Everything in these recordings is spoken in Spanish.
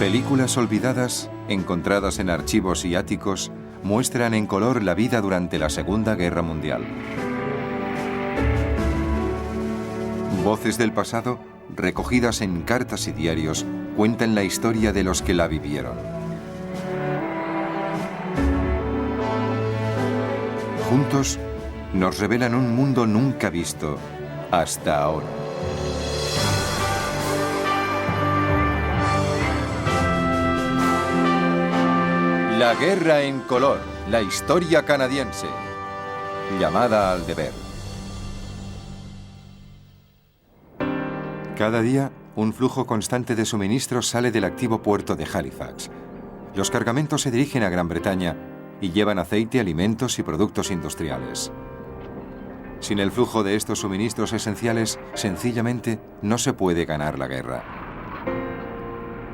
Películas olvidadas, encontradas en archivos y áticos, muestran en color la vida durante la Segunda Guerra Mundial. Voces del pasado, recogidas en cartas y diarios, cuentan la historia de los que la vivieron. Juntos, nos revelan un mundo nunca visto hasta ahora. La guerra en color, la historia canadiense. Llamada al deber. Cada día, un flujo constante de suministros sale del activo puerto de Halifax. Los cargamentos se dirigen a Gran Bretaña y llevan aceite, alimentos y productos industriales. Sin el flujo de estos suministros esenciales, sencillamente no se puede ganar la guerra.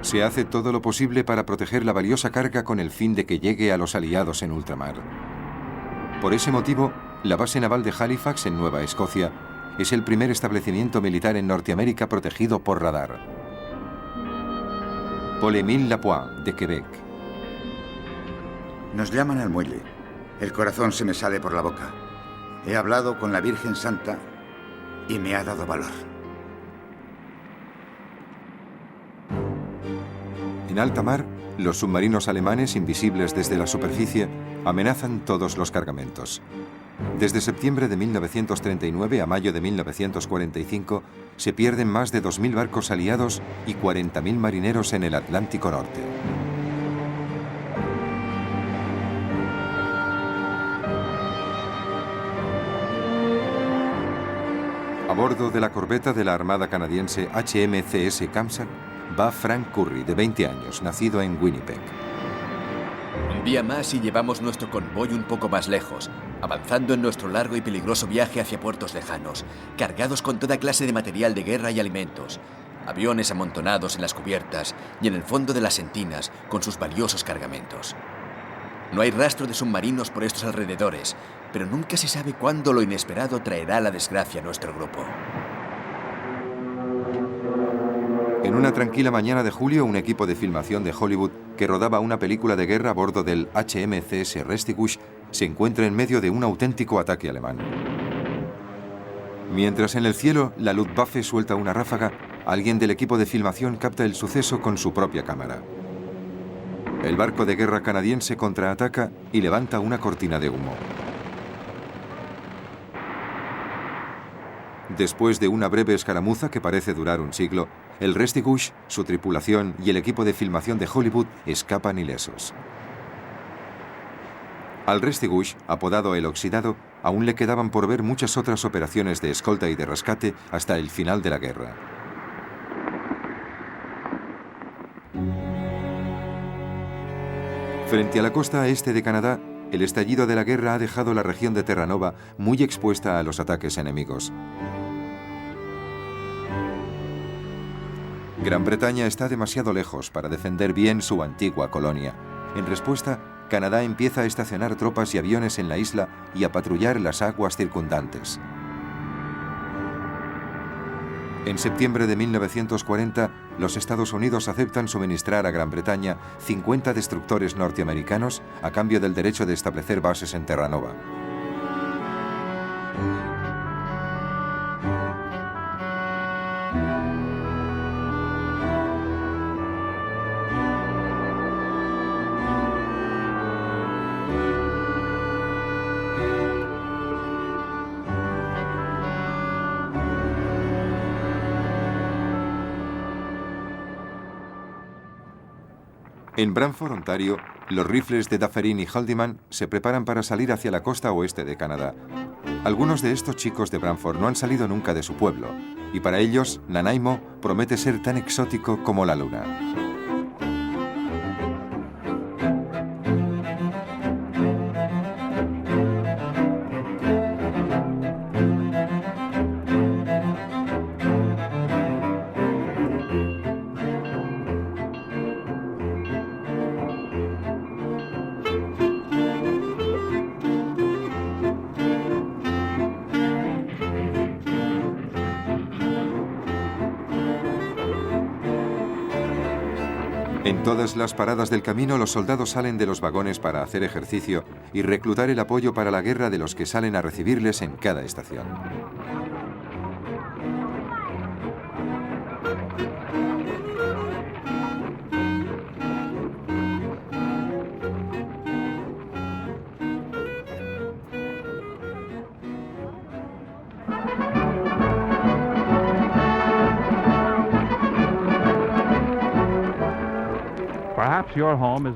Se hace todo lo posible para proteger la valiosa carga con el fin de que llegue a los aliados en ultramar. Por ese motivo, la base naval de Halifax, en Nueva Escocia, es el primer establecimiento militar en Norteamérica protegido por radar. Paul-Émile Lapointe, de Quebec. Nos llaman al muelle. El corazón se me sale por la boca. He hablado con la Virgen Santa y me ha dado valor. En alta mar, los submarinos alemanes, invisibles desde la superficie, amenazan todos los cargamentos. Desde septiembre de 1939 a mayo de 1945, se pierden más de 2.000 barcos aliados y 40.000 marineros en el Atlántico Norte. A bordo de la corbeta de la Armada canadiense HMCS Kamsack va Frank Curry, de 20 años, nacido en Winnipeg. Un día más y llevamos nuestro convoy un poco más lejos, avanzando en nuestro largo y peligroso viaje hacia puertos lejanos, cargados con toda clase de material de guerra y alimentos, aviones amontonados en las cubiertas y en el fondo de las sentinas con sus valiosos cargamentos. No hay rastro de submarinos por estos alrededores, pero nunca se sabe cuándo lo inesperado traerá la desgracia a nuestro grupo. En una tranquila mañana de julio, un equipo de filmación de Hollywood que rodaba una película de guerra a bordo del HMCS Restigouche se encuentra en medio de un auténtico ataque alemán. Mientras en el cielo la Luftwaffe suelta una ráfaga, alguien del equipo de filmación capta el suceso con su propia cámara. El barco de guerra canadiense contraataca y levanta una cortina de humo. Después de una breve escaramuza que parece durar un siglo, el Restigouche, su tripulación y el equipo de filmación de Hollywood escapan ilesos. Al Restigouche, apodado el Oxidado, aún le quedaban por ver muchas otras operaciones de escolta y de rescate hasta el final de la guerra. Frente a la costa este de Canadá, el estallido de la guerra ha dejado la región de Terranova muy expuesta a los ataques enemigos. Gran Bretaña está demasiado lejos para defender bien su antigua colonia. En respuesta, Canadá empieza a estacionar tropas y aviones en la isla y a patrullar las aguas circundantes. En septiembre de 1940, los Estados Unidos aceptan suministrar a Gran Bretaña 50 destructores norteamericanos a cambio del derecho de establecer bases en Terranova. En Brantford, Ontario, los rifles de Dufferin y Haldimand se preparan para salir hacia la costa oeste de Canadá. Algunos de estos chicos de Brantford no han salido nunca de su pueblo, y para ellos, Nanaimo promete ser tan exótico como la luna. En todas las paradas del camino, los soldados salen de los vagones para hacer ejercicio y reclutar el apoyo para la guerra de los que salen a recibirles en cada estación.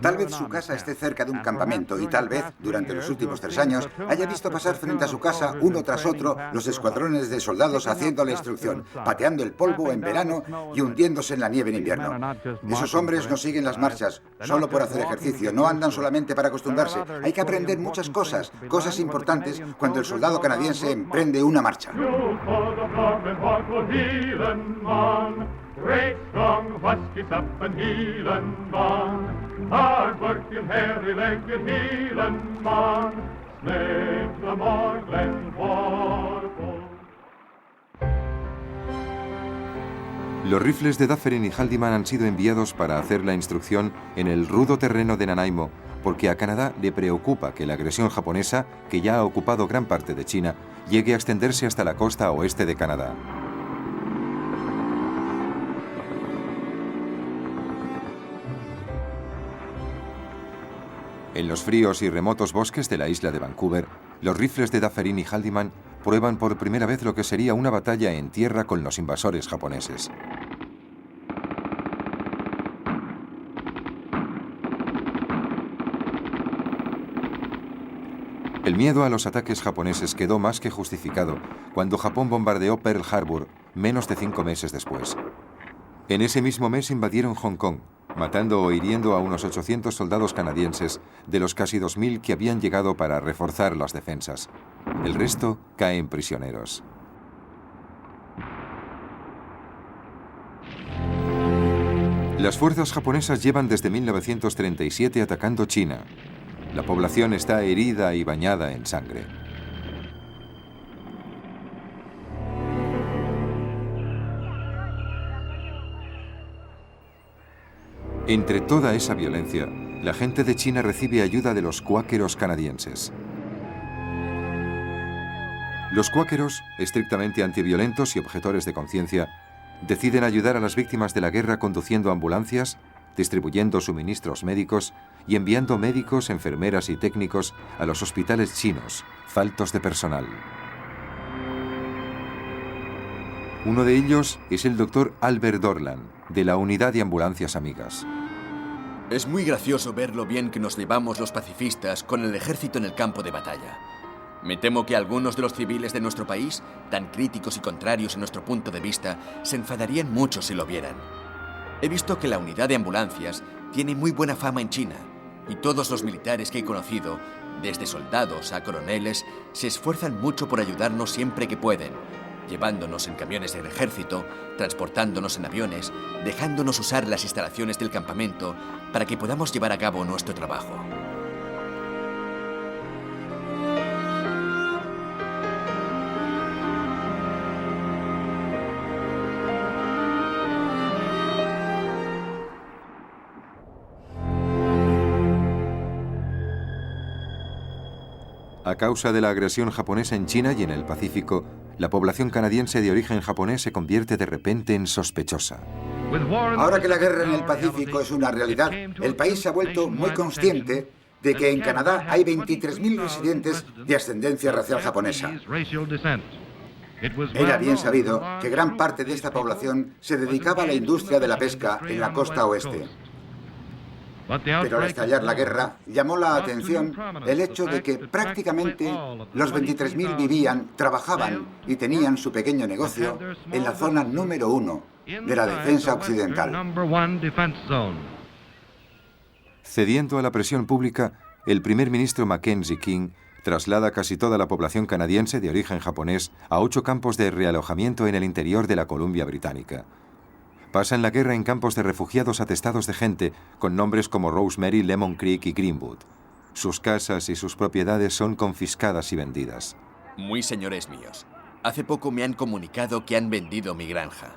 Tal vez su casa esté cerca de un campamento y tal vez, durante los últimos 3 años, haya visto pasar frente a su casa, uno tras otro, los escuadrones de soldados haciendo la instrucción, pateando el polvo en verano y hundiéndose en la nieve en invierno. Esos hombres no siguen las marchas solo por hacer ejercicio, no andan solamente para acostumbrarse. Hay que aprender muchas cosas, cosas importantes cuando el soldado canadiense emprende una marcha. Great strong husky sup and heelin' man, hard working hairy-legged heelin' man, snake the more Glenvarple. Los rifles de Dufferin y Haldimand han sido enviados para hacer la instrucción en el rudo terreno de Nanaimo, porque a Canadá le preocupa que la agresión japonesa, que ya ha ocupado gran parte de China, llegue a extenderse hasta la costa oeste de Canadá. En los fríos y remotos bosques de la isla de Vancouver, los rifles de Dufferin y Haldimand prueban por primera vez lo que sería una batalla en tierra con los invasores japoneses. El miedo a los ataques japoneses quedó más que justificado cuando Japón bombardeó Pearl Harbor menos de 5 meses después. En ese mismo mes invadieron Hong Kong, matando o hiriendo a unos 800 soldados canadienses de los casi 2000 que habían llegado para reforzar las defensas. El resto caen prisioneros. Las fuerzas japonesas llevan desde 1937 atacando China. La población está herida y bañada en sangre. Entre toda esa violencia, la gente de China recibe ayuda de los cuáqueros canadienses. Los cuáqueros, estrictamente antiviolentos y objetores de conciencia, deciden ayudar a las víctimas de la guerra conduciendo ambulancias, distribuyendo suministros médicos y enviando médicos, enfermeras y técnicos a los hospitales chinos, faltos de personal. Uno de ellos es el doctor Albert Dorland, de la Unidad de Ambulancias Amigas. Es muy gracioso ver lo bien que nos llevamos los pacifistas con el ejército en el campo de batalla. Me temo que algunos de los civiles de nuestro país, tan críticos y contrarios en nuestro punto de vista, se enfadarían mucho si lo vieran. He visto que la unidad de ambulancias tiene muy buena fama en China, y todos los militares que he conocido, desde soldados a coroneles, se esfuerzan mucho por ayudarnos siempre que pueden, llevándonos en camiones del ejército, transportándonos en aviones, dejándonos usar las instalaciones del campamento para que podamos llevar a cabo nuestro trabajo. A causa de la agresión japonesa en China y en el Pacífico, la población canadiense de origen japonés se convierte de repente en sospechosa. Ahora que la guerra en el Pacífico es una realidad, el país se ha vuelto muy consciente de que en Canadá hay 23.000 residentes de ascendencia racial japonesa. Era bien sabido que gran parte de esta población se dedicaba a la industria de la pesca en la costa oeste. Pero al estallar la guerra, llamó la atención el hecho de que prácticamente los 23.000 vivían, trabajaban y tenían su pequeño negocio en la zona número 1 de la defensa occidental. Cediendo a la presión pública, el primer ministro Mackenzie King traslada casi toda la población canadiense de origen japonés a 8 campos de realojamiento en el interior de la Columbia Británica. Pasan la guerra en campos de refugiados atestados de gente con nombres como Rosemary, Lemon Creek y Greenwood. Sus casas y sus propiedades son confiscadas y vendidas. Muy señores míos, hace poco me han comunicado que han vendido mi granja.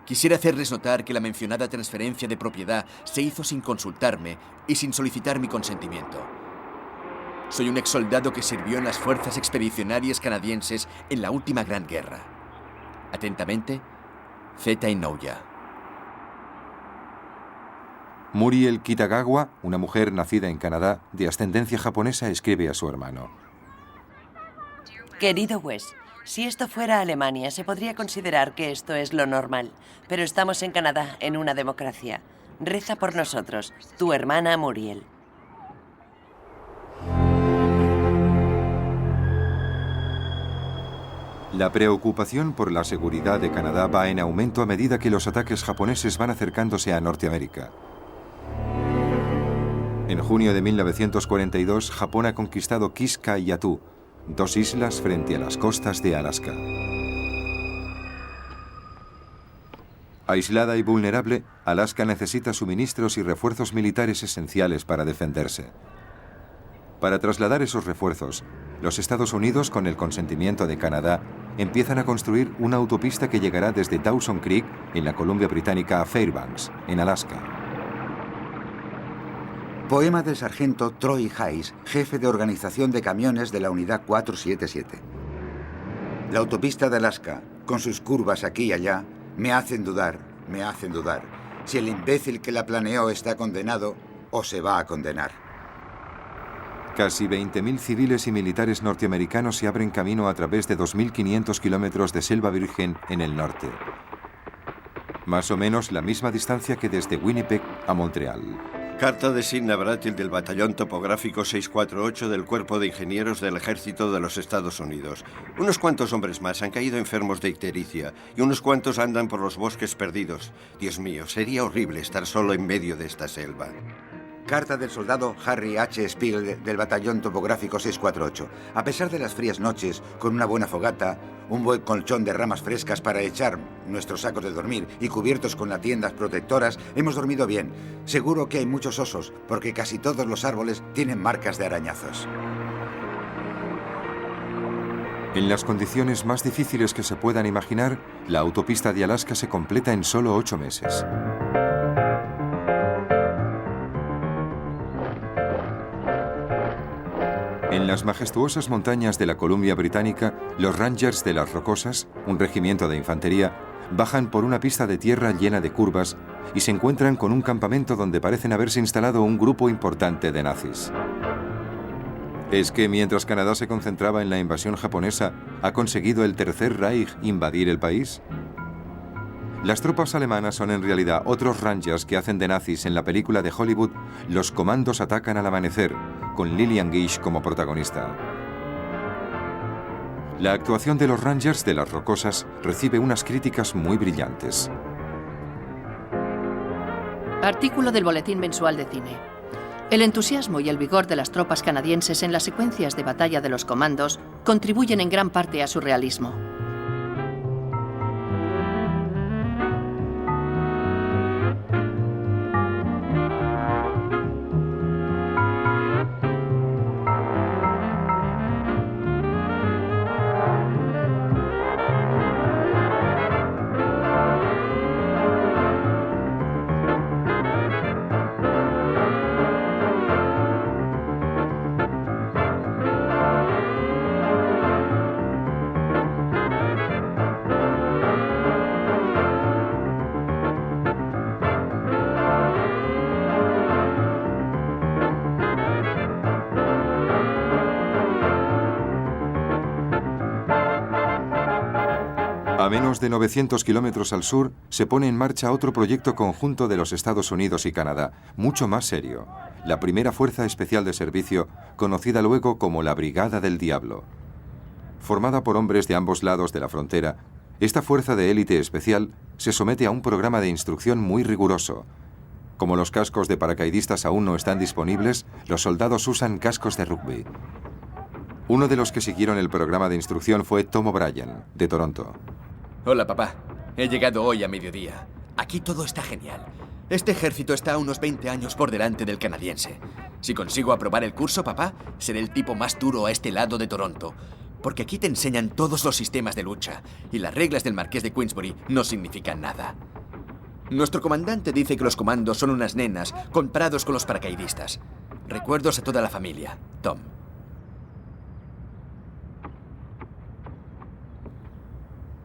Quisiera hacerles notar que la mencionada transferencia de propiedad se hizo sin consultarme y sin solicitar mi consentimiento. Soy un exsoldado que sirvió en las fuerzas expedicionarias canadienses en la última Gran Guerra. Atentamente, Zeta Inouye. Muriel Kitagawa, una mujer nacida en Canadá de ascendencia japonesa, escribe a su hermano. Querido Wes, si esto fuera Alemania, se podría considerar que esto es lo normal. Pero estamos en Canadá, en una democracia. Reza por nosotros, tu hermana Muriel. La preocupación por la seguridad de Canadá va en aumento a medida que los ataques japoneses van acercándose a Norteamérica. En junio de 1942, Japón ha conquistado Kiska y Attu, 2 islas frente a las costas de Alaska. Aislada y vulnerable, Alaska necesita suministros y refuerzos militares esenciales para defenderse. Para trasladar esos refuerzos, los Estados Unidos, con el consentimiento de Canadá, empiezan a construir una autopista que llegará desde Dawson Creek, en la Columbia Británica, a Fairbanks, en Alaska. Poema del sargento Troy Hayes, jefe de organización de camiones de la Unidad 477. La autopista de Alaska, con sus curvas aquí y allá, me hacen dudar. Si el imbécil que la planeó está condenado o se va a condenar. Casi 20.000 civiles y militares norteamericanos se abren camino a través de 2.500 kilómetros de selva virgen en el norte. Más o menos la misma distancia que desde Winnipeg a Montreal. Carta de Sidney Bratil del Batallón Topográfico 648 del Cuerpo de Ingenieros del Ejército de los Estados Unidos. Unos cuantos hombres más han caído enfermos de ictericia y unos cuantos andan por los bosques perdidos. Dios mío, sería horrible estar solo en medio de esta selva. Carta del soldado Harry H. Spiegel del Batallón Topográfico 648. A pesar de las frías noches, con una buena fogata, un buen colchón de ramas frescas para echar nuestros sacos de dormir y cubiertos con las tiendas protectoras, hemos dormido bien. Seguro que hay muchos osos, porque casi todos los árboles tienen marcas de arañazos. En las condiciones más difíciles que se puedan imaginar, la autopista de Alaska se completa en solo 8 meses. En las majestuosas montañas de la Columbia Británica, los Rangers de las Rocosas, un regimiento de infantería, bajan por una pista de tierra llena de curvas y se encuentran con un campamento donde parecen haberse instalado un grupo importante de nazis. ¿Es que mientras Canadá se concentraba en la invasión japonesa, ha conseguido el Tercer Reich invadir el país? Las tropas alemanas son en realidad otros Rangers que hacen de nazis en la película de Hollywood Los comandos atacan al amanecer, con Lillian Gish como protagonista. La actuación de los Rangers de las Rocosas recibe unas críticas muy brillantes. Artículo del Boletín Mensual de Cine. El entusiasmo y el vigor de las tropas canadienses en las secuencias de batalla de los comandos contribuyen en gran parte a su realismo. A menos de 900 kilómetros al sur, se pone en marcha otro proyecto conjunto de los Estados Unidos y Canadá, mucho más serio, la primera Fuerza Especial de Servicio, conocida luego como la Brigada del Diablo. Formada por hombres de ambos lados de la frontera, esta fuerza de élite especial se somete a un programa de instrucción muy riguroso. Como los cascos de paracaidistas aún no están disponibles, los soldados usan cascos de rugby. Uno de los que siguieron el programa de instrucción fue Tom O'Brien, de Toronto. Hola, papá. He llegado hoy a mediodía. Aquí todo está genial. Este ejército está a unos 20 años por delante del canadiense. Si consigo aprobar el curso, papá, seré el tipo más duro a este lado de Toronto. porque aquí te enseñan todos los sistemas de lucha y las reglas del Marqués de Queensbury no significan nada. Nuestro comandante dice que los comandos son unas nenas comparados con los paracaidistas. Recuerdos a toda la familia, Tom.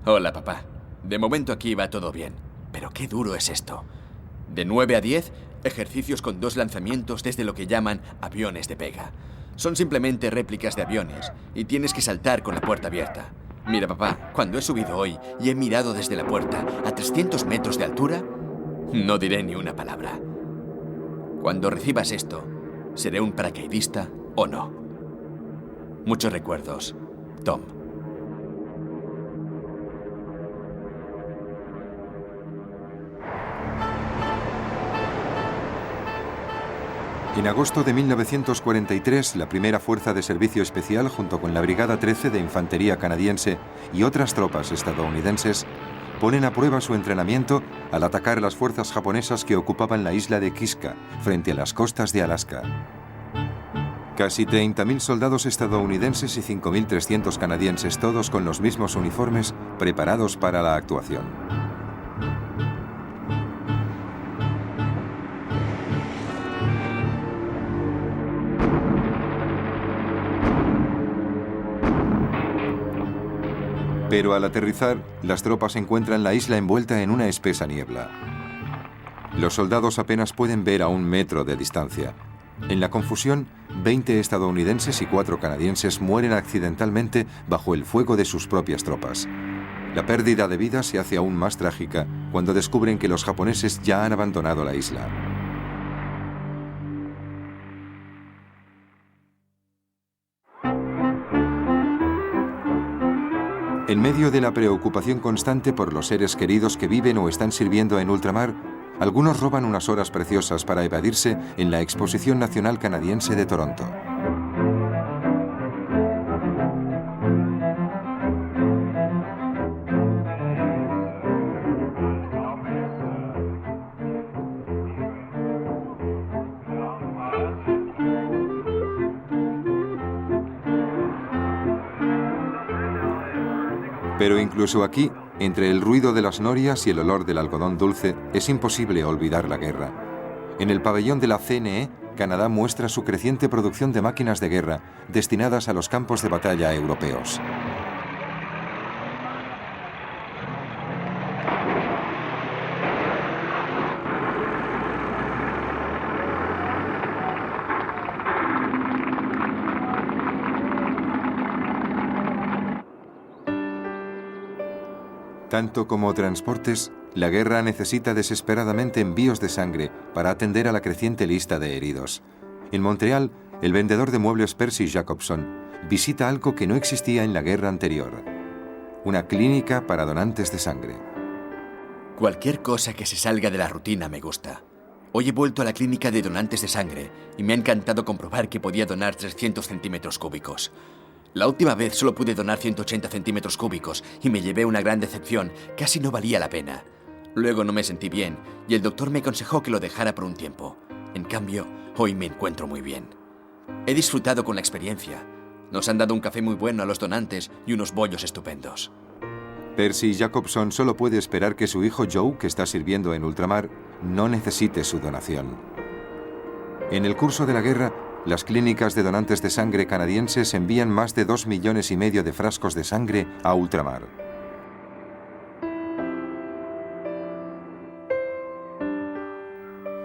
Hola, papá. De momento aquí va todo bien. Pero qué duro es esto. De 9 a 10, ejercicios con 2 lanzamientos desde lo que llaman aviones de pega. Son simplemente réplicas de aviones y tienes que saltar con la puerta abierta. Mira, papá, cuando he subido hoy y he mirado desde la puerta a 300 metros de altura, no diré ni una palabra. Cuando recibas esto, ¿seré un paracaidista o no? Muchos recuerdos, Tom. En agosto de 1943, la primera fuerza de servicio especial, junto con la Brigada 13 de Infantería canadiense y otras tropas estadounidenses, ponen a prueba su entrenamiento al atacar a las fuerzas japonesas que ocupaban la isla de Kiska, frente a las costas de Alaska. Casi 30.000 soldados estadounidenses y 5.300 canadienses, todos con los mismos uniformes, preparados para la actuación. Pero al aterrizar, las tropas encuentran la isla envuelta en una espesa niebla. Los soldados apenas pueden ver a 1 metro de distancia. En la confusión, 20 estadounidenses y 4 canadienses mueren accidentalmente bajo el fuego de sus propias tropas. La pérdida de vidas se hace aún más trágica cuando descubren que los japoneses ya han abandonado la isla. En medio de la preocupación constante por los seres queridos que viven o están sirviendo en ultramar, algunos roban unas horas preciosas para evadirse en la Exposición Nacional Canadiense de Toronto. Pero incluso aquí, entre el ruido de las norias y el olor del algodón dulce, es imposible olvidar la guerra. En el pabellón de la CNE, Canadá muestra su creciente producción de máquinas de guerra destinadas a los campos de batalla europeos. Tanto como transportes, la guerra necesita desesperadamente envíos de sangre para atender a la creciente lista de heridos. En Montreal, el vendedor de muebles Percy Jacobson visita algo que no existía en la guerra anterior: una clínica para donantes de sangre. Cualquier cosa que se salga de la rutina me gusta. Hoy he vuelto a la clínica de donantes de sangre y me ha encantado comprobar que podía donar 300 centímetros cúbicos. La última vez solo pude donar 180 centímetros cúbicos y me llevé una gran decepción. Casi no valía la pena. Luego no me sentí bien y el doctor me aconsejó que lo dejara por un tiempo. En cambio, hoy me encuentro muy bien. He disfrutado con la experiencia. Nos han dado un café muy bueno a los donantes y unos bollos estupendos. Percy Jacobson solo puede esperar que su hijo Joe, que está sirviendo en ultramar, no necesite su donación. En el curso de la guerra, las clínicas de donantes de sangre canadienses envían más de 2,5 millones de frascos de sangre a ultramar.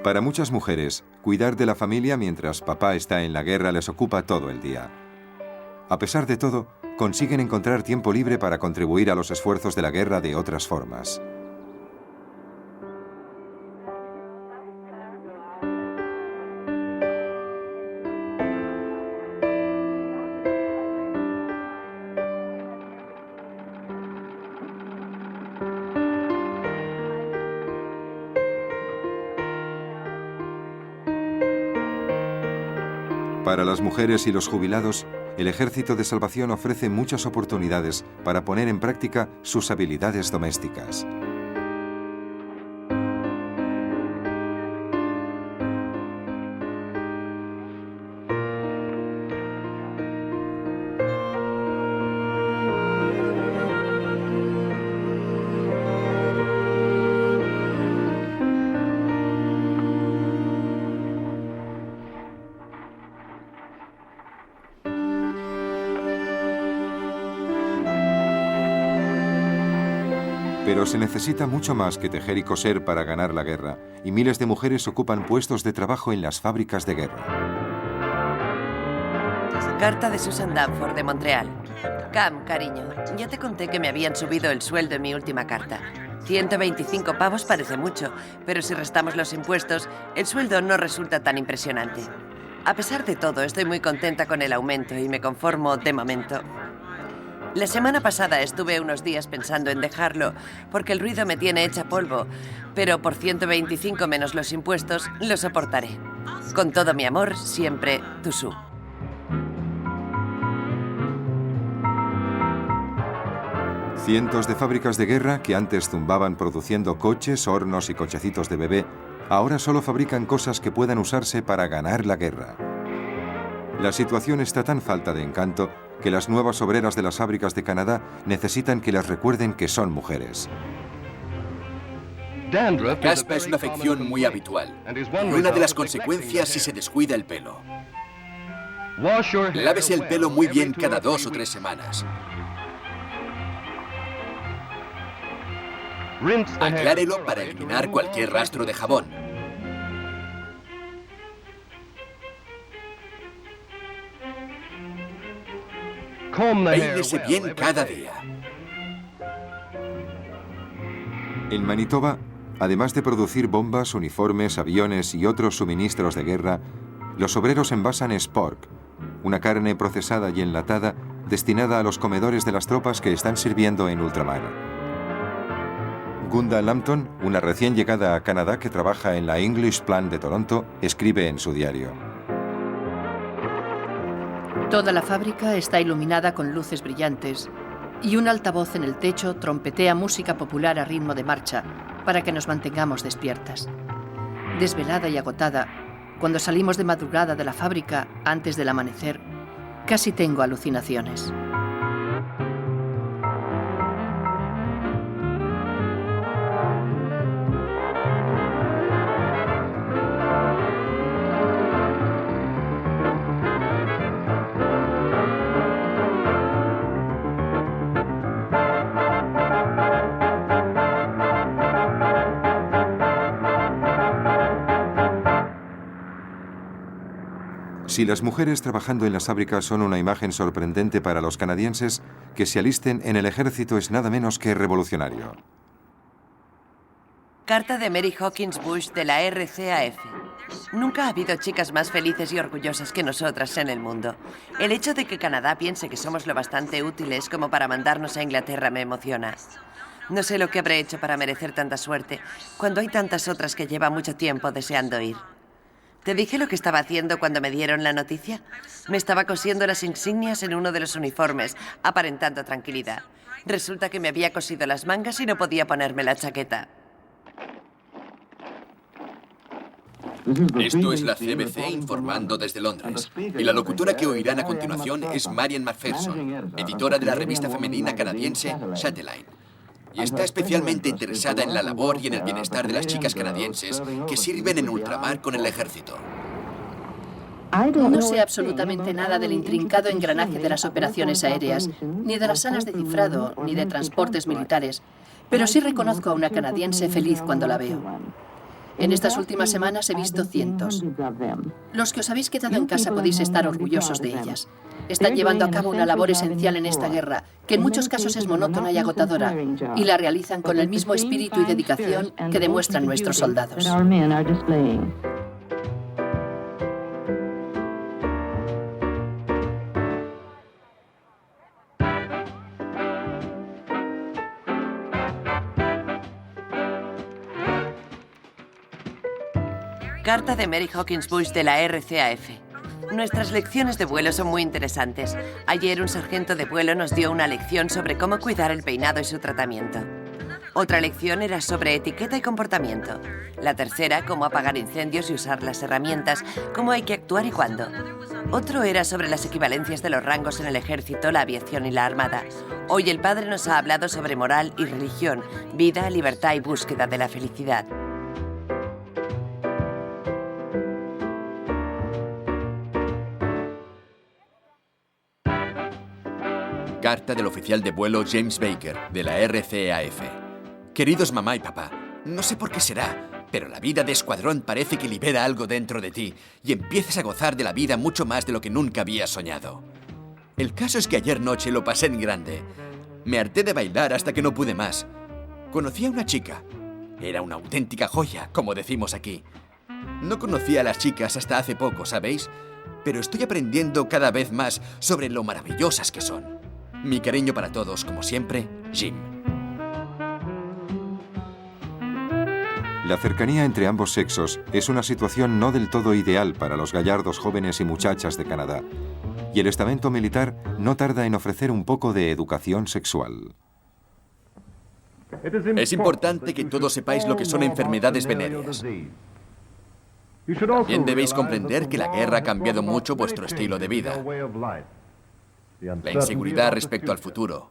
Para muchas mujeres, cuidar de la familia mientras papá está en la guerra les ocupa todo el día. A pesar de todo, consiguen encontrar tiempo libre para contribuir a los esfuerzos de la guerra de otras formas. Para las mujeres y los jubilados, el Ejército de Salvación ofrece muchas oportunidades para poner en práctica sus habilidades domésticas. Pero se necesita mucho más que tejer y coser para ganar la guerra, y miles de mujeres ocupan puestos de trabajo en las fábricas de guerra. Carta de Susan Danforth, de Montreal. Cam, cariño, ya te conté que me habían subido el sueldo en mi última carta. 125 pavos parece mucho, pero si restamos los impuestos, el sueldo no resulta tan impresionante. A pesar de todo, estoy muy contenta con el aumento y me conformo de momento. La semana pasada estuve unos días pensando en dejarlo porque el ruido me tiene hecha polvo, pero por 125 menos los impuestos lo soportaré. Con todo mi amor, siempre, Tusu. Cientos de fábricas de guerra que antes zumbaban produciendo coches, hornos y cochecitos de bebé, ahora solo fabrican cosas que puedan usarse para ganar la guerra. La situación está tan falta de encanto que las nuevas obreras de las fábricas de Canadá necesitan que les recuerden que son mujeres. Caspa es una afección muy habitual y una de las consecuencias si se descuida el pelo. Lávese el pelo muy bien cada 2 o 3 semanas. Aclárelo para eliminar cualquier rastro de jabón. Peínese bien cada día. En Manitoba, además de producir bombas, uniformes, aviones y otros suministros de guerra, los obreros envasan spork, una carne procesada y enlatada destinada a los comedores de las tropas que están sirviendo en ultramar. Gunda Lambton, una recién llegada a Canadá que trabaja en la English Plan de Toronto, escribe en su diario: Toda la fábrica está iluminada con luces brillantes y un altavoz en el techo trompetea música popular a ritmo de marcha para que nos mantengamos despiertas. Desvelada y agotada, cuando salimos de madrugada de la fábrica antes del amanecer, casi tengo alucinaciones. Si las mujeres trabajando en las fábricas son una imagen sorprendente para los canadienses, que se alisten en el ejército es nada menos que revolucionario. Carta de Mary Hawkins Bush, de la RCAF. Nunca ha habido chicas más felices y orgullosas que nosotras en el mundo. El hecho de que Canadá piense que somos lo bastante útiles como para mandarnos a Inglaterra me emociona. No sé lo que habré hecho para merecer tanta suerte, cuando hay tantas otras que llevan mucho tiempo deseando ir. ¿Te dije lo que estaba haciendo cuando me dieron la noticia? Me estaba cosiendo las insignias en uno de los uniformes, aparentando tranquilidad. Resulta que me había cosido las mangas y no podía ponerme la chaqueta. Esto es la CBC informando desde Londres. Y la locutora que oirán a continuación es Marian McPherson, editora de la revista femenina canadiense Chatelaine. Y está especialmente interesada en la labor y en el bienestar de las chicas canadienses que sirven en ultramar con el ejército. No sé absolutamente nada del intrincado engranaje de las operaciones aéreas, ni de las salas de cifrado, ni de transportes militares, pero sí reconozco a una canadiense feliz cuando la veo. En estas últimas semanas he visto cientos. Los que os habéis quedado en casa podéis estar orgullosos de ellas. Están llevando a cabo una labor esencial en esta guerra, que en muchos casos es monótona y agotadora, y la realizan con el mismo espíritu y dedicación que demuestran nuestros soldados. Carta de Mary Hawkins Bush, de la RCAF. Nuestras lecciones de vuelo son muy interesantes. Ayer un sargento de vuelo nos dio una lección sobre cómo cuidar el peinado y su tratamiento. Otra lección era sobre etiqueta y comportamiento. La tercera, cómo apagar incendios y usar las herramientas, cómo hay que actuar y cuándo. Otro era sobre las equivalencias de los rangos en el ejército, la aviación y la armada. Hoy el padre nos ha hablado sobre moral y religión, vida, libertad y búsqueda de la felicidad. Carta del oficial de vuelo James Baker, de la RCAF. Queridos mamá y papá, no sé por qué será, pero la vida de escuadrón parece que libera algo dentro de ti y empiezas a gozar de la vida mucho más de lo que nunca habías soñado. El caso es que ayer noche lo pasé en grande. Me harté de bailar hasta que no pude más. Conocí a una chica. Era una auténtica joya, como decimos aquí. No conocía a las chicas hasta hace poco, ¿sabéis? Pero estoy aprendiendo cada vez más sobre lo maravillosas que son. Mi cariño para todos, como siempre, Jim. La cercanía entre ambos sexos es una situación no del todo ideal para los gallardos jóvenes y muchachas de Canadá, y el estamento militar no tarda en ofrecer un poco de educación sexual. Es importante que todos sepáis lo que son enfermedades venéreas. También debéis comprender que la guerra ha cambiado mucho vuestro estilo de vida. La inseguridad respecto al futuro,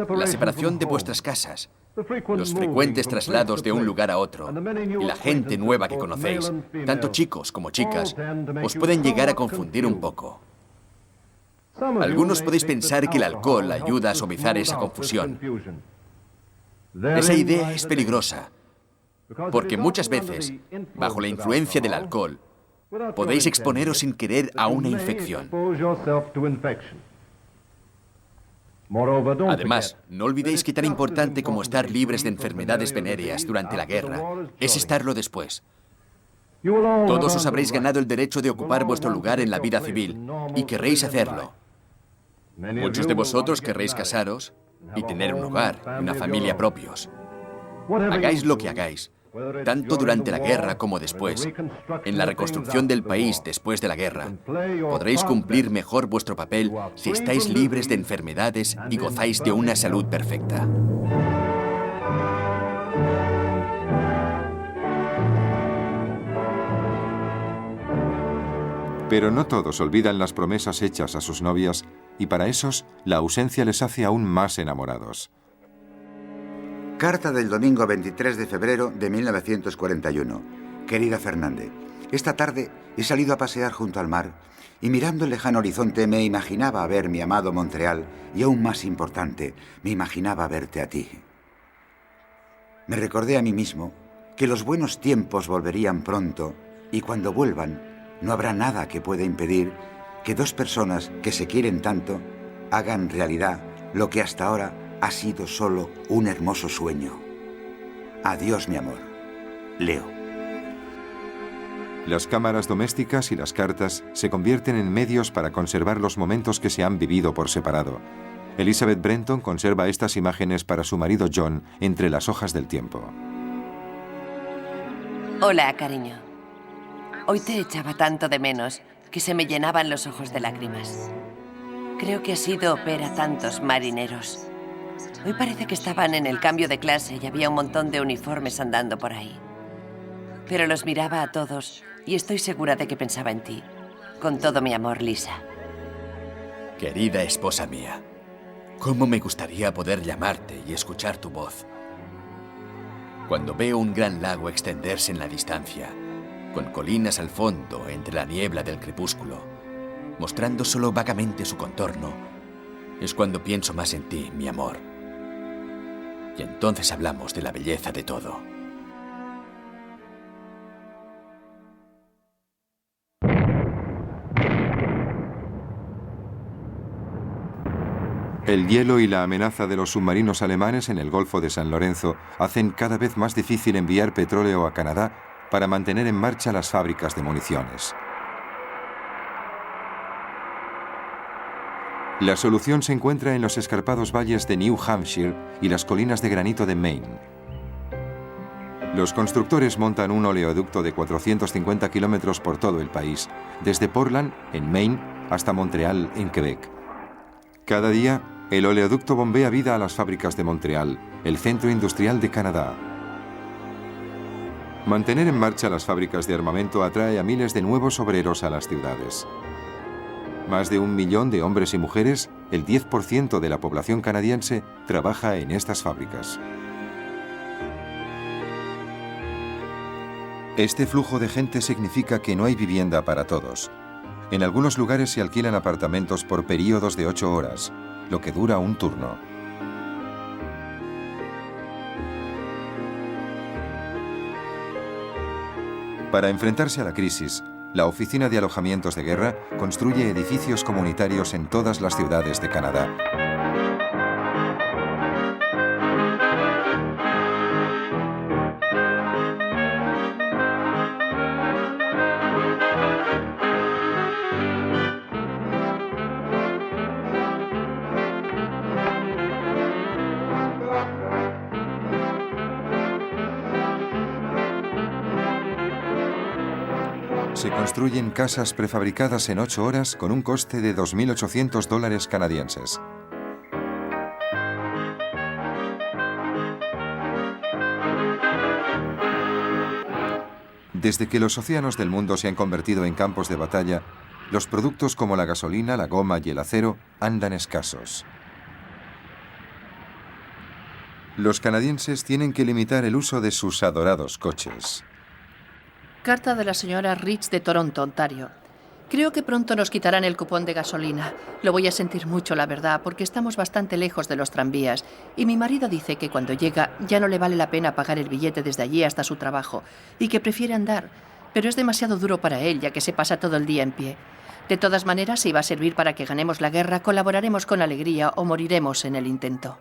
la separación de vuestras casas, los frecuentes traslados de un lugar a otro y la gente nueva que conocéis, tanto chicos como chicas, os pueden llegar a confundir un poco. Algunos podéis pensar que el alcohol ayuda a suavizar esa confusión. Esa idea es peligrosa, porque muchas veces, bajo la influencia del alcohol, podéis exponeros sin querer a una infección. Además, no olvidéis que tan importante como estar libres de enfermedades venéreas durante la guerra es estarlo después. Todos os habréis ganado el derecho de ocupar vuestro lugar en la vida civil y querréis hacerlo. Muchos de vosotros querréis casaros y tener un hogar, una familia propios. Hagáis lo que hagáis, tanto durante la guerra como después, en la reconstrucción del país después de la guerra, podréis cumplir mejor vuestro papel si estáis libres de enfermedades y gozáis de una salud perfecta. Pero no todos olvidan las promesas hechas a sus novias, y para esos, la ausencia les hace aún más enamorados. Carta del domingo 23 de febrero de 1941. Querida Fernández, esta tarde he salido a pasear junto al mar y mirando el lejano horizonte me imaginaba ver mi amado Montreal y aún más importante, me imaginaba verte a ti. Me recordé a mí mismo que los buenos tiempos volverían pronto y cuando vuelvan no habrá nada que pueda impedir que dos personas que se quieren tanto hagan realidad lo que hasta ahora ha sido solo un hermoso sueño. Adiós, mi amor. Leo. Las cámaras domésticas y las cartas se convierten en medios para conservar los momentos que se han vivido por separado. Elizabeth Brenton conserva estas imágenes para su marido John entre las hojas del tiempo. Hola, cariño. Hoy te echaba tanto de menos que se me llenaban los ojos de lágrimas. Creo que has ido ver a tantos marineros. Hoy parece que estaban en el cambio de clase y había un montón de uniformes andando por ahí. Pero los miraba a todos y estoy segura de que pensaba en ti. Con todo mi amor, Lisa. Querida esposa mía, cómo me gustaría poder llamarte y escuchar tu voz. Cuando veo un gran lago extenderse en la distancia, con colinas al fondo entre la niebla del crepúsculo, mostrando solo vagamente su contorno, es cuando pienso más en ti, mi amor. Y entonces hablamos de la belleza de todo. El hielo y la amenaza de los submarinos alemanes en el Golfo de San Lorenzo hacen cada vez más difícil enviar petróleo a Canadá para mantener en marcha las fábricas de municiones. La solución se encuentra en los escarpados valles de New Hampshire y las colinas de granito de Maine. Los constructores montan un oleoducto de 450 kilómetros por todo el país, desde Portland, en Maine, hasta Montreal, en Quebec. Cada día, el oleoducto bombea vida a las fábricas de Montreal, el centro industrial de Canadá. Mantener en marcha las fábricas de armamento atrae a miles de nuevos obreros a las ciudades. Más de 1 millón de hombres y mujeres, el 10% de la población canadiense, trabaja en estas fábricas. Este flujo de gente significa que no hay vivienda para todos. En algunos lugares se alquilan apartamentos por períodos de 8 horas, lo que dura un turno. Para enfrentarse a la crisis, la Oficina de Alojamientos de Guerra construye edificios comunitarios en todas las ciudades de Canadá. Se construyen casas prefabricadas en 8 horas con un coste de $2.800 canadienses. Desde que los océanos del mundo se han convertido en campos de batalla, los productos como la gasolina, la goma y el acero andan escasos. Los canadienses tienen que limitar el uso de sus adorados coches. Carta de la señora Rich de Toronto, Ontario. Creo que pronto nos quitarán el cupón de gasolina. Lo voy a sentir mucho, la verdad, porque estamos bastante lejos de los tranvías. Y mi marido dice que cuando llega ya no le vale la pena pagar el billete desde allí hasta su trabajo y que prefiere andar. Pero es demasiado duro para él, ya que se pasa todo el día en pie. De todas maneras, si va a servir para que ganemos la guerra, colaboraremos con alegría o moriremos en el intento.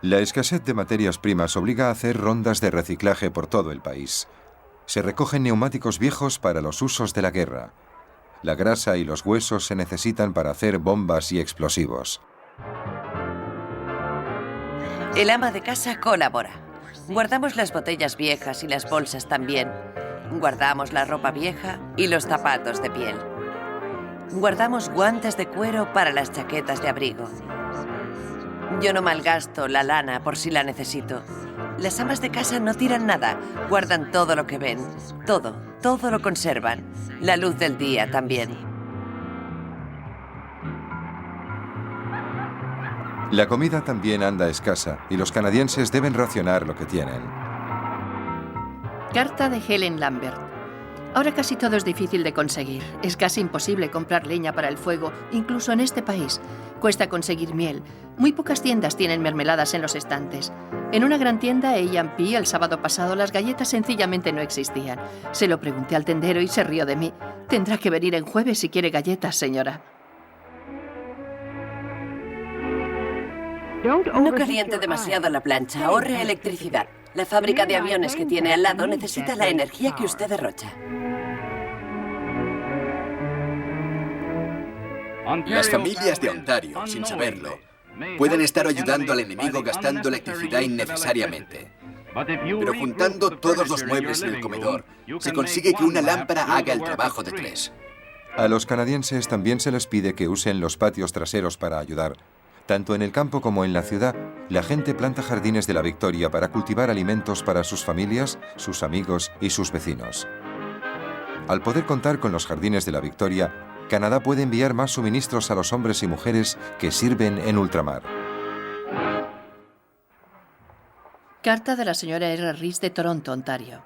La escasez de materias primas obliga a hacer rondas de reciclaje por todo el país. Se recogen neumáticos viejos para los usos de la guerra. La grasa y los huesos se necesitan para hacer bombas y explosivos. El ama de casa colabora. Guardamos las botellas viejas y las bolsas también. Guardamos la ropa vieja y los zapatos de piel. Guardamos guantes de cuero para las chaquetas de abrigo. Yo no malgasto la lana por si la necesito. Las amas de casa no tiran nada, guardan todo lo que ven. Todo lo conservan. La luz del día también. La comida también anda escasa y los canadienses deben racionar lo que tienen. Carta de Helen Lambert. Ahora casi todo es difícil de conseguir. Es casi imposible comprar leña para el fuego, incluso en este país. Cuesta conseguir miel. Muy pocas tiendas tienen mermeladas en los estantes. En una gran tienda A&P el sábado pasado las galletas sencillamente no existían. Se lo pregunté al tendero y se rió de mí. Tendrá que venir en jueves si quiere galletas, señora. No caliente demasiado la plancha, ahorre electricidad. La fábrica de aviones que tiene al lado necesita la energía que usted derrocha. Las familias de Ontario, sin saberlo, pueden estar ayudando al enemigo gastando electricidad innecesariamente. Pero juntando todos los muebles en el comedor, se consigue que una lámpara haga el trabajo de 3. A los canadienses también se les pide que usen los patios traseros para ayudar. Tanto en el campo como en la ciudad, la gente planta jardines de la Victoria para cultivar alimentos para sus familias, sus amigos y sus vecinos. Al poder contar con los jardines de la Victoria, Canadá puede enviar más suministros a los hombres y mujeres que sirven en ultramar. Carta de la señora R. Rhys de Toronto, Ontario.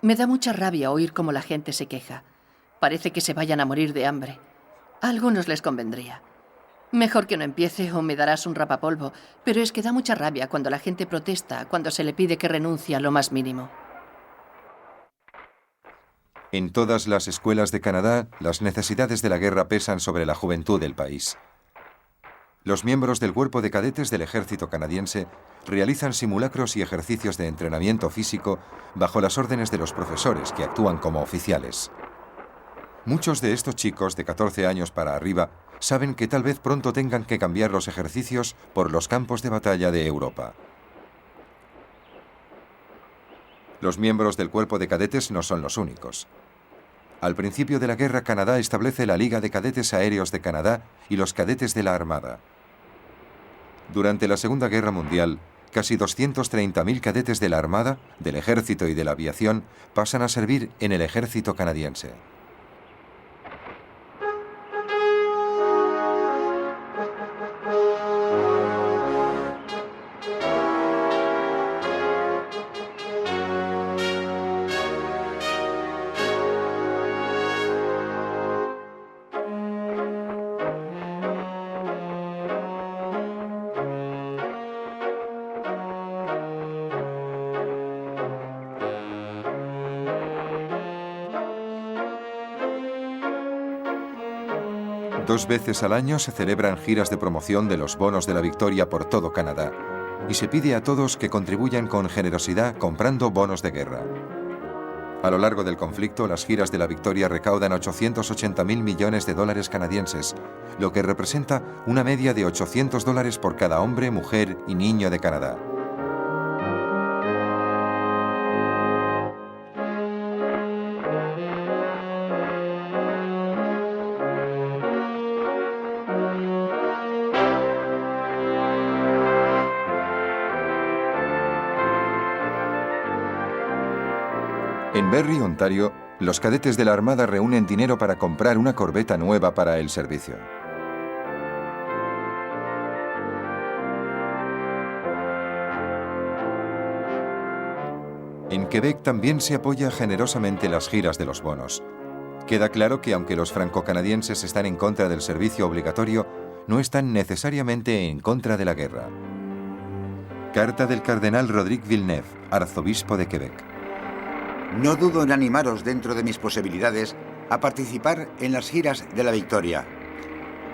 Me da mucha rabia oír cómo la gente se queja. Parece que se vayan a morir de hambre. A algunos les convendría. Mejor que no empiece o me darás un rapapolvo, pero es que da mucha rabia cuando la gente protesta, cuando se le pide que renuncie a lo más mínimo. En todas las escuelas de Canadá, las necesidades de la guerra pesan sobre la juventud del país. Los miembros del cuerpo de cadetes del ejército canadiense realizan simulacros y ejercicios de entrenamiento físico bajo las órdenes de los profesores que actúan como oficiales. Muchos de estos chicos de 14 años para arriba saben que tal vez pronto tengan que cambiar los ejercicios por los campos de batalla de Europa. Los miembros del cuerpo de cadetes no son los únicos. Al principio de la guerra, Canadá establece la Liga de Cadetes Aéreos de Canadá y los cadetes de la Armada. Durante la Segunda Guerra Mundial, casi 230.000 cadetes de la Armada, del Ejército y de la Aviación pasan a servir en el ejército canadiense. 2 veces al año se celebran giras de promoción de los bonos de la victoria por todo Canadá y se pide a todos que contribuyan con generosidad comprando bonos de guerra. A lo largo del conflicto, las giras de la victoria recaudan 880.000 millones de dólares canadienses, lo que representa una media de $800 por cada hombre, mujer y niño de Canadá. En Barrie, Ontario, los cadetes de la Armada reúnen dinero para comprar una corbeta nueva para el servicio. En Quebec también se apoya generosamente las giras de los bonos. Queda claro que aunque los franco-canadienses están en contra del servicio obligatorio, no están necesariamente en contra de la guerra. Carta del cardenal Rodrigue Villeneuve, arzobispo de Quebec. No dudo en animaros dentro de mis posibilidades a participar en las giras de la victoria.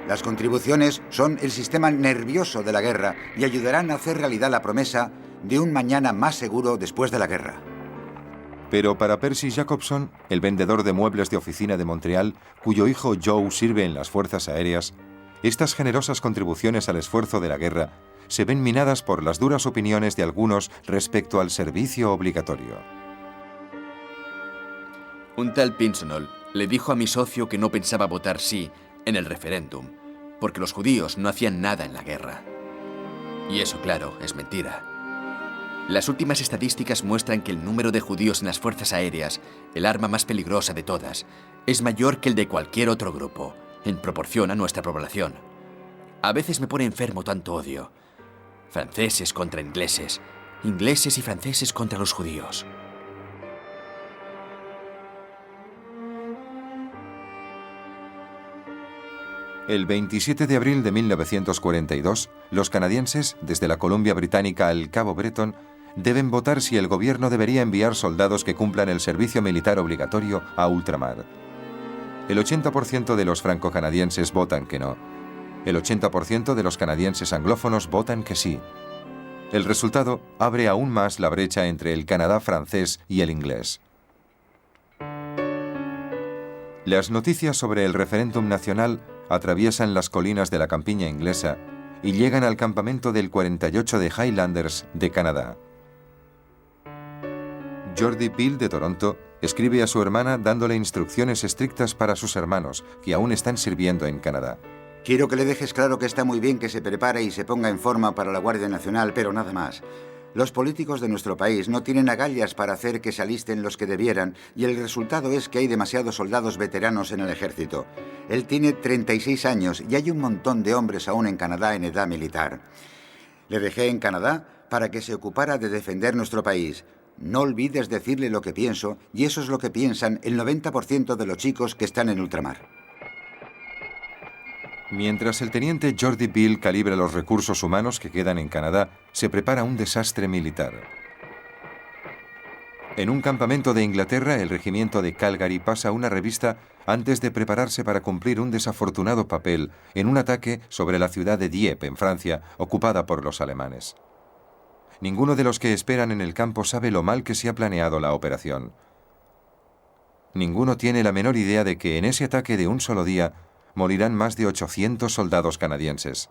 Las contribuciones son el sistema nervioso de la guerra y ayudarán a hacer realidad la promesa de un mañana más seguro después de la guerra. Pero para Percy Jacobson, el vendedor de muebles de oficina de Montreal, cuyo hijo Joe sirve en las fuerzas aéreas, estas generosas contribuciones al esfuerzo de la guerra se ven minadas por las duras opiniones de algunos respecto al servicio obligatorio. Un tal Pinsonol le dijo a mi socio que no pensaba votar sí en el referéndum, porque los judíos no hacían nada en la guerra. Y eso, claro, es mentira. Las últimas estadísticas muestran que el número de judíos en las fuerzas aéreas, el arma más peligrosa de todas, es mayor que el de cualquier otro grupo, en proporción a nuestra población. A veces me pone enfermo tanto odio. Franceses contra ingleses, ingleses y franceses contra los judíos. El 27 de abril de 1942, los canadienses, desde la Columbia Británica al Cabo Breton, deben votar si el gobierno debería enviar soldados que cumplan el servicio militar obligatorio a ultramar. El 80% de los franco-canadienses votan que no. El 80% de los canadienses anglófonos votan que sí. El resultado abre aún más la brecha entre el Canadá francés y el inglés. Las noticias sobre el referéndum nacional atraviesan las colinas de la campiña inglesa y llegan al campamento del 48 de Highlanders de Canadá. Jordi Peel, de Toronto, escribe a su hermana dándole instrucciones estrictas para sus hermanos, que aún están sirviendo en Canadá. Quiero que le dejes claro que está muy bien que se prepare y se ponga en forma para la Guardia Nacional, pero nada más. Los políticos de nuestro país no tienen agallas para hacer que se alisten los que debieran y el resultado es que hay demasiados soldados veteranos en el ejército. Él tiene 36 años y hay un montón de hombres aún en Canadá en edad militar. Le dejé en Canadá para que se ocupara de defender nuestro país. No olvides decirle lo que pienso y eso es lo que piensan el 90% de los chicos que están en ultramar. Mientras el teniente Jordi Peel calibra los recursos humanos que quedan en Canadá, se prepara un desastre militar. En un campamento de Inglaterra, el regimiento de Calgary pasa una revista antes de prepararse para cumplir un desafortunado papel en un ataque sobre la ciudad de Dieppe, en Francia, ocupada por los alemanes. Ninguno de los que esperan en el campo sabe lo mal que se ha planeado la operación. Ninguno tiene la menor idea de que en ese ataque de un solo día morirán más de 800 soldados canadienses.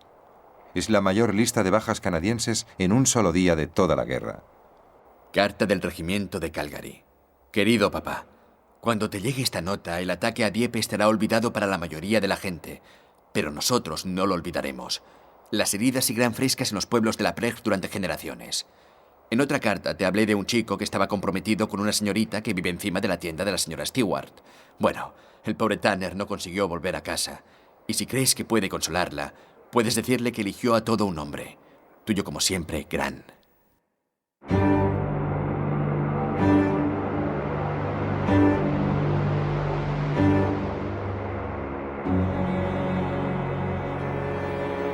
Es la mayor lista de bajas canadienses en un solo día de toda la guerra. Carta del regimiento de Calgary. Querido papá, cuando te llegue esta nota, el ataque a Dieppe estará olvidado para la mayoría de la gente, pero nosotros no lo olvidaremos. Las heridas seguirán frescas en los pueblos de la Precht durante generaciones. En otra carta te hablé de un chico que estaba comprometido con una señorita que vive encima de la tienda de la señora Stewart. Bueno, el pobre Tanner no consiguió volver a casa. Y si crees que puede consolarla, puedes decirle que eligió a todo un hombre. Tuyo como siempre, Gran.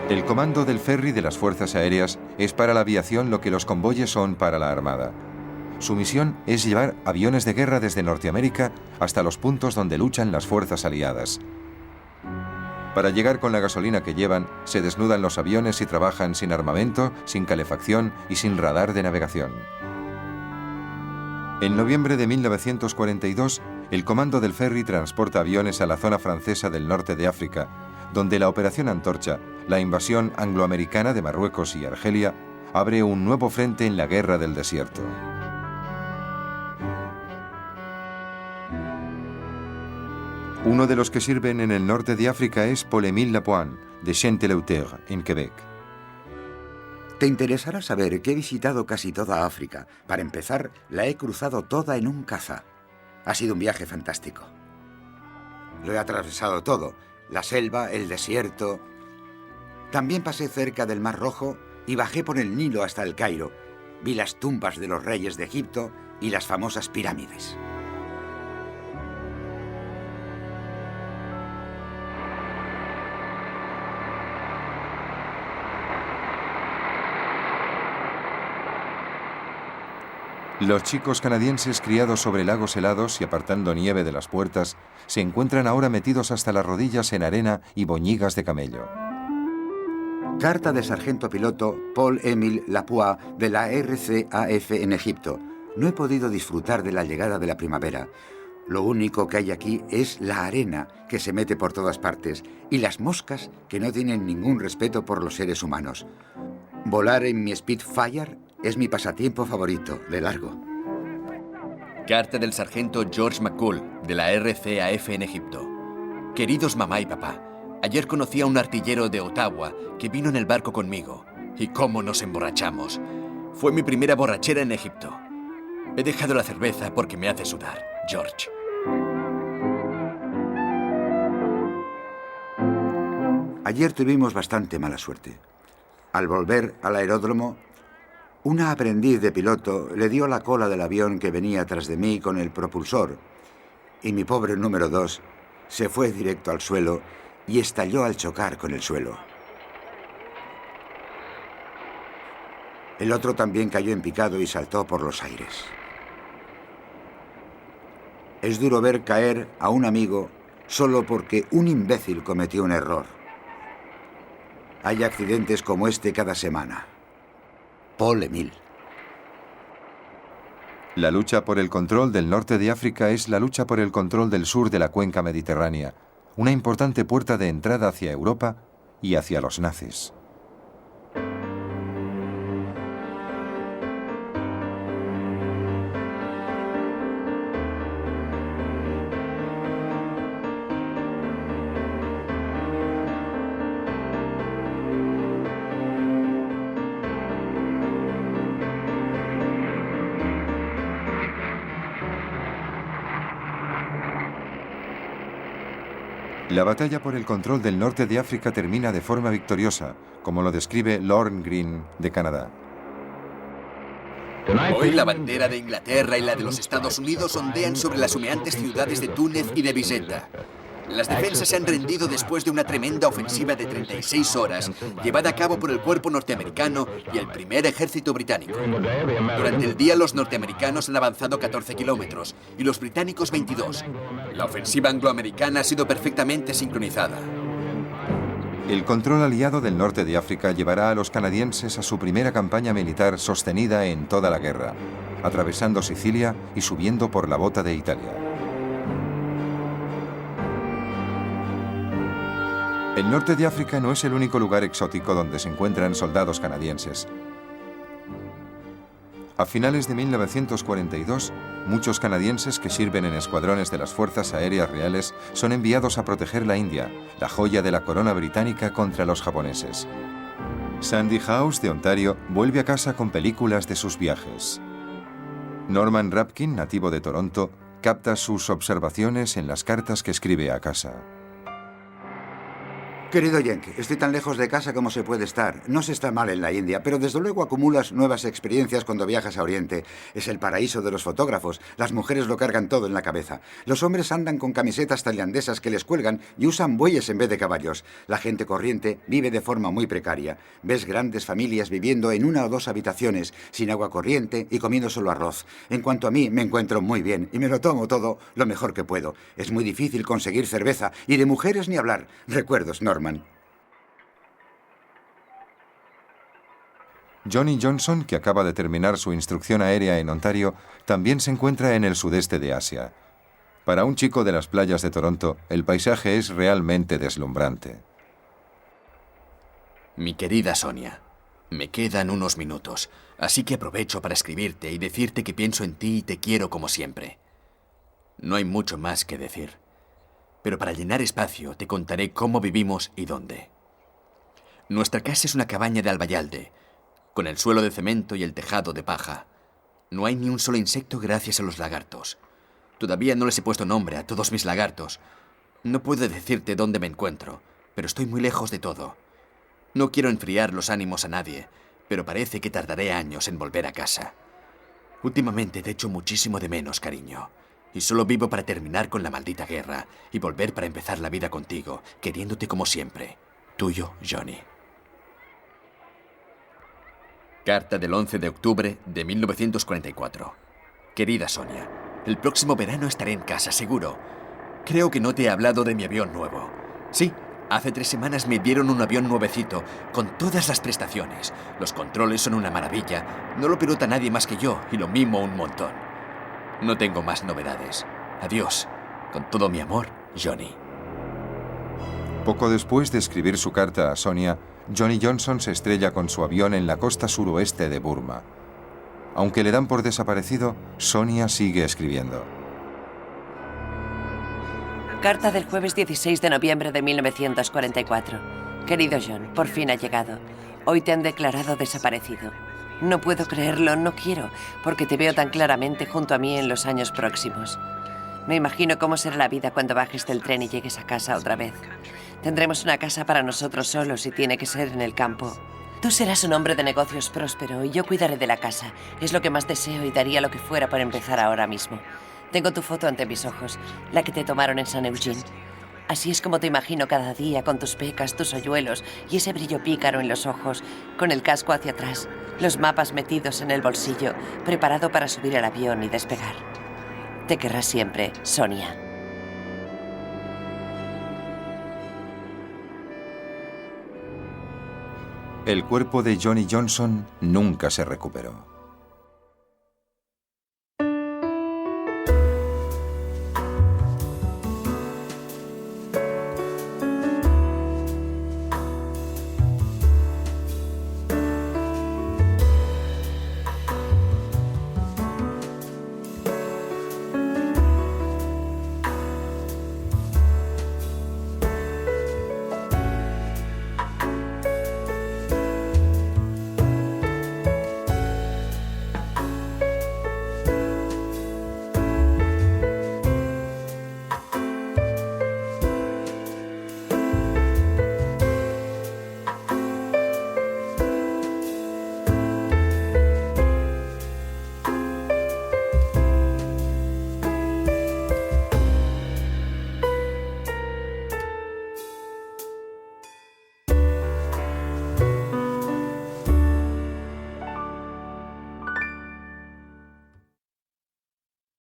El comando del ferry de las fuerzas aéreas es para la aviación lo que los convoyes son para la Armada. Su misión es llevar aviones de guerra desde Norteamérica hasta los puntos donde luchan las fuerzas aliadas. Para llegar con la gasolina que llevan, se desnudan los aviones y trabajan sin armamento, sin calefacción y sin radar de navegación. En noviembre de 1942, el comando del ferry transporta aviones a la zona francesa del norte de África, donde la Operación Antorcha, la invasión angloamericana de Marruecos y Argelia, abre un nuevo frente en la guerra del desierto. Uno de los que sirven en el norte de África es Paul-Émile Lapointe, de Saint-Eleuthère, en Quebec. Te interesará saber que he visitado casi toda África. Para empezar, la he cruzado toda en un caza. Ha sido un viaje fantástico. Lo he atravesado todo. La selva, el desierto. También pasé cerca del Mar Rojo y bajé por el Nilo hasta el Cairo. Vi las tumbas de los reyes de Egipto y las famosas pirámides. Los chicos canadienses criados sobre lagos helados y apartando nieve de las puertas se encuentran ahora metidos hasta las rodillas en arena y boñigas de camello. Carta de sargento piloto Paul-Émile Lapointe de la RCAF en Egipto. No he podido disfrutar de la llegada de la primavera. Lo único que hay aquí es la arena que se mete por todas partes y las moscas que no tienen ningún respeto por los seres humanos. Volar en mi Spitfire es mi pasatiempo favorito, de largo. Carta del sargento George McCool, de la RCAF en Egipto. Queridos mamá y papá, ayer conocí a un artillero de Ottawa que vino en el barco conmigo. Y cómo nos emborrachamos. Fue mi primera borrachera en Egipto. He dejado la cerveza porque me hace sudar, George. Ayer tuvimos bastante mala suerte. Al volver al aeródromo, una aprendiz de piloto le dio la cola del avión que venía tras de mí con el propulsor y mi pobre número 2 se fue directo al suelo y estalló al chocar con el suelo. El otro también cayó en picado y saltó por los aires. Es duro ver caer a un amigo solo porque un imbécil cometió un error. Hay accidentes como este cada semana. Paul-Émile. La lucha por el control del norte de África es la lucha por el control del sur de la cuenca mediterránea, una importante puerta de entrada hacia Europa y hacia los nazis. La batalla por el control del norte de África termina de forma victoriosa, como lo describe Lorne Greene, de Canadá. Hoy la bandera de Inglaterra y la de los Estados Unidos ondean sobre las humeantes ciudades de Túnez y de Bizeta. Las defensas se han rendido después de una tremenda ofensiva de 36 horas, llevada a cabo por el cuerpo norteamericano y el primer ejército británico. Durante el día los norteamericanos han avanzado 14 kilómetros y los británicos 22. La ofensiva angloamericana ha sido perfectamente sincronizada. El control aliado del norte de África llevará a los canadienses a su primera campaña militar sostenida en toda la guerra, atravesando Sicilia y subiendo por la bota de Italia. El norte de África no es el único lugar exótico donde se encuentran soldados canadienses. A finales de 1942, muchos canadienses que sirven en escuadrones de las Fuerzas Aéreas Reales son enviados a proteger la India, la joya de la corona británica, contra los japoneses. Sandy House, de Ontario, vuelve a casa con películas de sus viajes. Norman Rapkin, nativo de Toronto, capta sus observaciones en las cartas que escribe a casa. Querido Yenke, estoy tan lejos de casa como se puede estar. No se está mal en la India, pero desde luego acumulas nuevas experiencias cuando viajas a Oriente. Es el paraíso de los fotógrafos. Las mujeres lo cargan todo en la cabeza. Los hombres andan con camisetas tailandesas que les cuelgan y usan bueyes en vez de caballos. La gente corriente vive de forma muy precaria. Ves grandes familias viviendo en 1 o 2 habitaciones, sin agua corriente y comiendo solo arroz. En cuanto a mí, me encuentro muy bien y me lo tomo todo lo mejor que puedo. Es muy difícil conseguir cerveza y de mujeres ni hablar. Recuerdos, Norman. Johnny Johnson, que acaba de terminar su instrucción aérea en Ontario, también se encuentra en el sudeste de Asia. Para un chico de las playas de Toronto, el paisaje es realmente deslumbrante. Mi querida Sonia, me quedan unos minutos, así que aprovecho para escribirte y decirte que pienso en ti y te quiero como siempre. No hay mucho más que decir. Pero para llenar espacio te contaré cómo vivimos y dónde. Nuestra casa es una cabaña de albayalde, con el suelo de cemento y el tejado de paja. No hay ni un solo insecto gracias a los lagartos. Todavía no les he puesto nombre a todos mis lagartos. No puedo decirte dónde me encuentro, pero estoy muy lejos de todo. No quiero enfriar los ánimos a nadie, pero parece que tardaré años en volver a casa. Últimamente te echo muchísimo de menos, cariño. Y solo vivo para terminar con la maldita guerra y volver para empezar la vida contigo, queriéndote como siempre. Tuyo, Johnny. Carta del 11 de octubre de 1944. Querida Sonia, el próximo verano estaré en casa, seguro. Creo que no te he hablado de mi avión nuevo. Sí, hace 3 semanas me dieron un avión nuevecito, con todas las prestaciones. Los controles son una maravilla. No lo pilota nadie más que yo y lo mimo un montón. No tengo más novedades. Adiós. Con todo mi amor, Johnny. Poco después de escribir su carta a Sonia, Johnny Johnson se estrella con su avión en la costa suroeste de Burma. Aunque le dan por desaparecido, Sonia sigue escribiendo. Carta del jueves 16 de noviembre de 1944. Querido John, por fin ha llegado. Hoy te han declarado desaparecido. No puedo creerlo, no quiero, porque te veo tan claramente junto a mí en los años próximos. Me imagino cómo será la vida cuando bajes del tren y llegues a casa otra vez. Tendremos una casa para nosotros solos y tiene que ser en el campo. Tú serás un hombre de negocios próspero y yo cuidaré de la casa. Es lo que más deseo y daría lo que fuera por empezar ahora mismo. Tengo tu foto ante mis ojos, la que te tomaron en San Eugene. Así es como te imagino cada día, con tus pecas, tus hoyuelos y ese brillo pícaro en los ojos, con el casco hacia atrás, los mapas metidos en el bolsillo, preparado para subir al avión y despegar. Te querrá siempre, Sonia. El cuerpo de Johnny Johnson nunca se recuperó.